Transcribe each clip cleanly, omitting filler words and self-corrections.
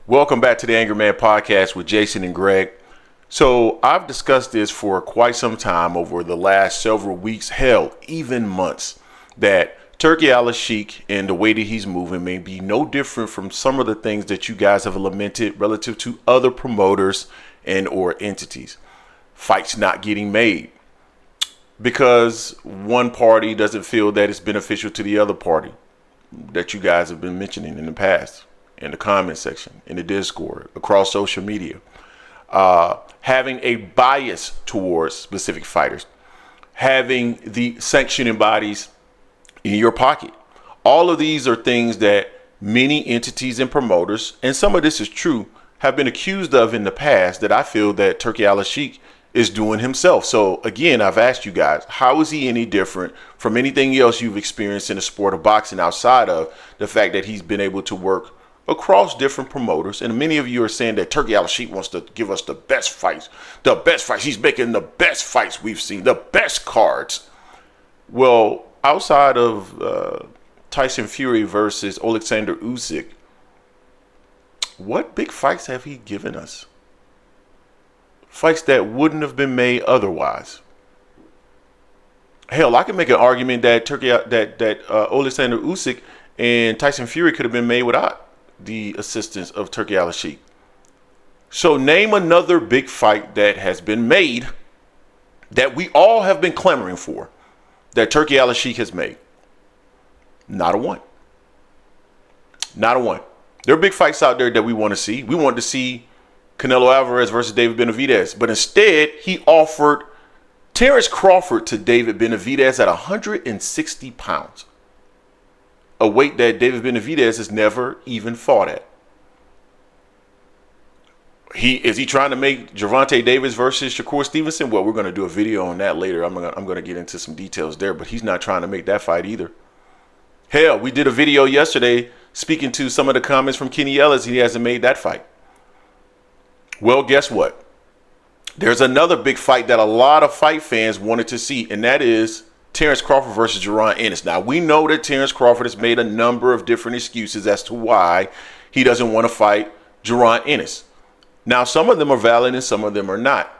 Welcome back to the Angry Man Podcast with Jason and Greg. So I've discussed this for quite some time over the last several weeks, hell, even months, that Turki Alalshikh and the way that he's moving may be no different from some of the things that you guys have lamented relative to other promoters and or entities. Fights not getting made because one party doesn't feel that it's beneficial to the other party that you guys have been mentioning in the past, in the comment section, in the Discord, across social media. Having a bias towards specific fighters, having the sanctioning bodies in your pocket. All of these are things that many entities and promoters, and some of this is true, have been accused of in the past that I feel that Turki Alalshikh is doing himself. So again, I've asked you guys, how is he any different from anything else you've experienced in the sport of boxing outside of the fact that he's been able to work across different promoters? And many of you are saying that Turki Alalshikh wants to give us the best fights. He's making the best fights we've seen, the best cards. Well, outside of Tyson Fury versus Alexander Usyk, what big fights have he given us? Fights that wouldn't have been made otherwise. Hell, I can make an argument that Alexander Usyk and Tyson Fury could have been made without the assistance of Turki Alalshikh. So name another big fight that has been made that we all have been clamoring for, that Turki Alalshikh has made. Not a one. Not a one. There are big fights out there that we want to see. We want to see Canelo Alvarez versus David Benavidez. But instead, he offered Terence Crawford to David Benavidez at 160 pounds. A weight that David Benavidez has never even fought at. Is he trying to make Gervonta Davis versus Shakur Stevenson? Well, we're going to do a video on that later. I'm going to get into some details there, but he's not trying to make that fight either. Hell, we did a video yesterday speaking to some of the comments from Kenny Ellis. He hasn't made that fight. Well, guess what? There's another big fight that a lot of fight fans wanted to see, and that is Terence Crawford versus Jaron Ennis. Now, we know that Terence Crawford has made a number of different excuses as to why he doesn't want to fight Jaron Ennis. Now, some of them are valid and some of them are not.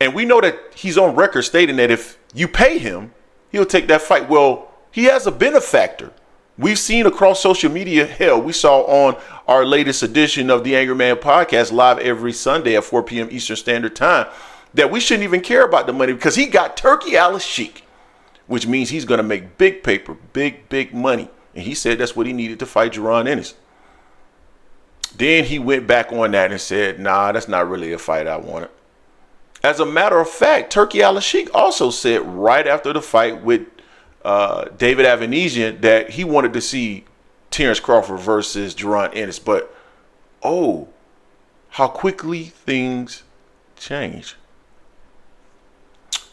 And we know that he's on record stating that if you pay him, he'll take that fight. Well, he has a benefactor. We've seen across social media, hell, we saw on our latest edition of the Angry Man Podcast, live every Sunday at 4 p.m. Eastern Standard Time, that we shouldn't even care about the money because he got Turki Alalshikh, which means he's going to make big paper, big money. And he said that's what he needed to fight Jaron Ennis. Then he went back on that and said, nah, that's not really a fight I wanted. As a matter of fact, Turki Alalshikh also said right after the fight with David Avanesian that he wanted to see Terence Crawford versus Jaron Ennis. But, oh, how quickly things change.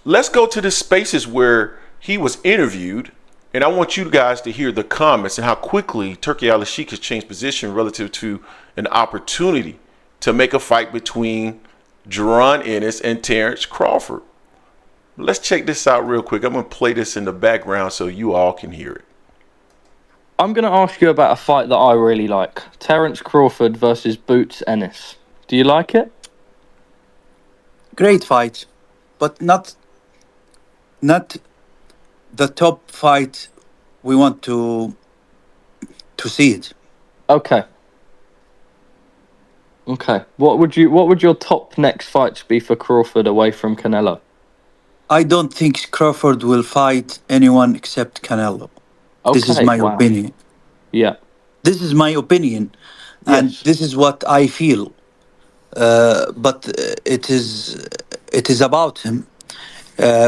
Let's go to the spaces where he was interviewed, and I want you guys to hear the comments and how quickly Turki Alalshikh has changed position relative to an opportunity to make a fight between Jaron Ennis and Terence Crawford. Let's check this out real quick. I'm going to play this in the background so you all can hear it. I'm going to ask you about a fight that I really like. Terence Crawford versus Boots Ennis. Do you like it? Great fight, but not the top fight we want to see it. Okay. What would your top next fights be for Crawford away from Canelo? I don't think Crawford will fight anyone except Canelo. Okay, this is my opinion. Yeah. This is my opinion, and yes. This is what I feel. But it is about him.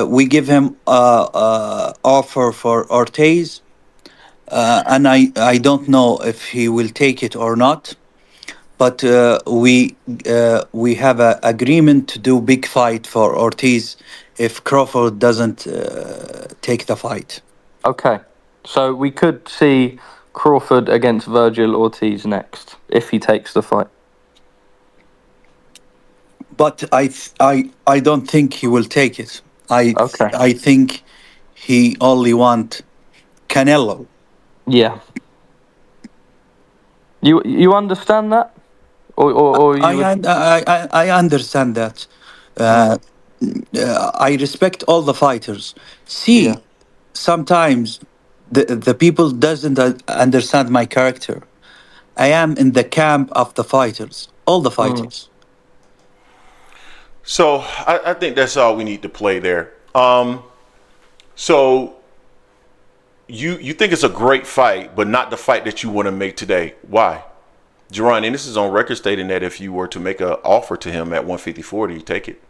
We give him offer for Ortiz, and I don't know if he will take it or not. But we have an agreement to do big fight for Ortiz if Crawford doesn't take the fight. Okay, so we could see Crawford against Virgil Ortiz next if he takes the fight. But I don't think he will take it. I think he only want Canelo. Yeah. You understand that? or I you would? I understand that. Mm, Uh, I respect all the fighters. yeah. See, sometimes the people doesn't understand my character. I am in the camp of the fighters, all the Mm, fighters. So I think that's all we need to play there. So you think it's a great fight, but not the fight that you want to make today. Why? Jaron Ennis is on record stating that if you were to make an offer to him at 154, you take it.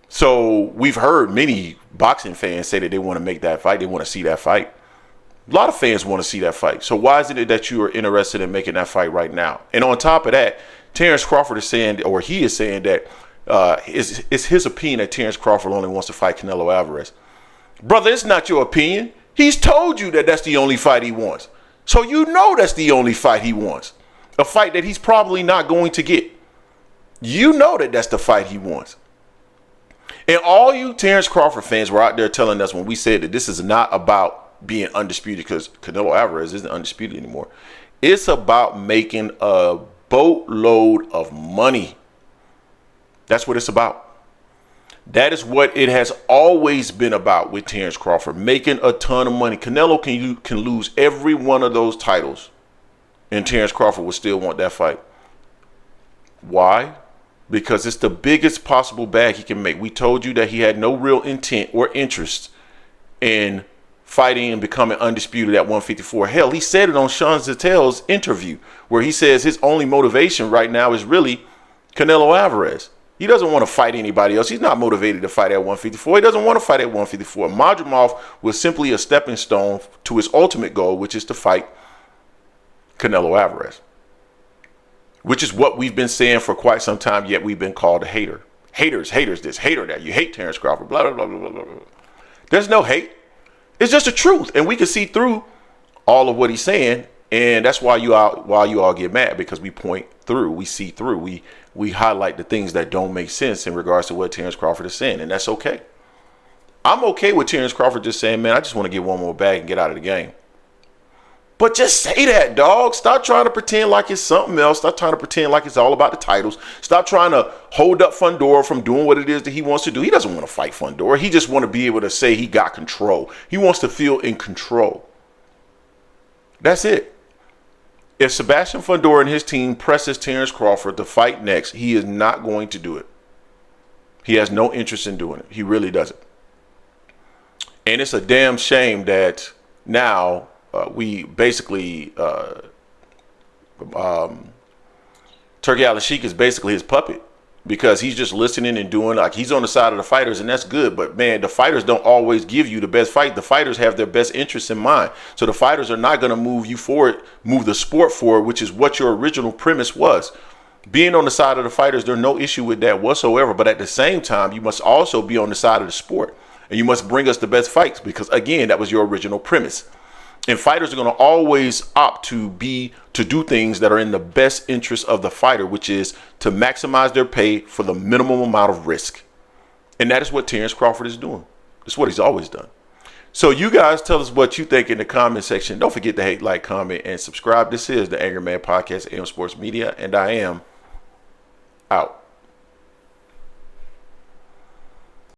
So we've heard many boxing fans say that they want to make that fight. They want to see that fight. A lot of fans want to see that fight. So why is it that you are interested in making that fight right now? And on top of that, Terence Crawford is saying, or he is saying that it's his opinion that Terence Crawford only wants to fight Canelo Alvarez. Brother, it's not your opinion. He's told you that that's the only fight he wants. So you know that's the only fight he wants. A fight that he's probably not going to get. You know that that's the fight he wants. And all you Terence Crawford fans were out there telling us when we said that this is not about being undisputed, because Canelo Alvarez isn't undisputed anymore. It's about making a boatload of money. That's what it's about. That is what it has always been about with Terence Crawford, making a ton of money. Canelo can lose every one of those titles, and Terence Crawford will still want that fight. Why? Because it's the biggest possible bag he can make. We told you that he had no real intent or interest in fighting and becoming undisputed at 154. Hell, he said it on Sean Zettel's interview, where he says his only motivation right now is really Canelo Alvarez. He doesn't want to fight anybody else. He's not motivated to fight at 154. He doesn't want to fight at 154. Madrimov was simply a stepping stone to his ultimate goal, which is to fight Canelo Alvarez. Which is what we've been saying for quite some time, yet we've been called a hater. Haters this, hater that. You hate Terence Crawford, blah, blah, blah, blah, blah, blah. There's no hate. It's just the truth. And we can see through all of what he's saying. And that's why you all get mad, because we point through, we see through, we highlight the things that don't make sense in regards to what Terence Crawford is saying. And that's okay. I'm okay with Terence Crawford just saying, man, I just want to get one more bag and get out of the game. But just say that, dog. Stop trying to pretend like it's something else. Stop trying to pretend like it's all about the titles. Stop trying to hold up Fundora from doing what it is that he wants to do. He doesn't want to fight Fundora. He just want to be able to say he got control. He wants to feel in control. That's it. If Sebastian Fundora and his team presses Terence Crawford to fight next, he is not going to do it. He has no interest in doing it. He really doesn't. And it's a damn shame that now we basically Turki Alalshikh is basically his puppet, because he's just listening and doing, like, he's on the side of the fighters, and that's good. But man, the fighters don't always give you the best fight. The fighters have their best interests in mind. So the fighters are not going to move you forward, move the sport forward, which is what your original premise was. Being on the side of the fighters, there's no issue with that whatsoever. But at the same time, you must also be on the side of the sport, and you must bring us the best fights, because again, that was your original premise. And fighters are going to always opt to do things that are in the best interest of the fighter, which is to maximize their pay for the minimum amount of risk. And that is what Terence Crawford is doing. That's what he's always done. So you guys tell us what you think in the comment section. Don't forget to hate, like, comment, and subscribe. This is the Angry Man Podcast, AM Sports Media, and I am out.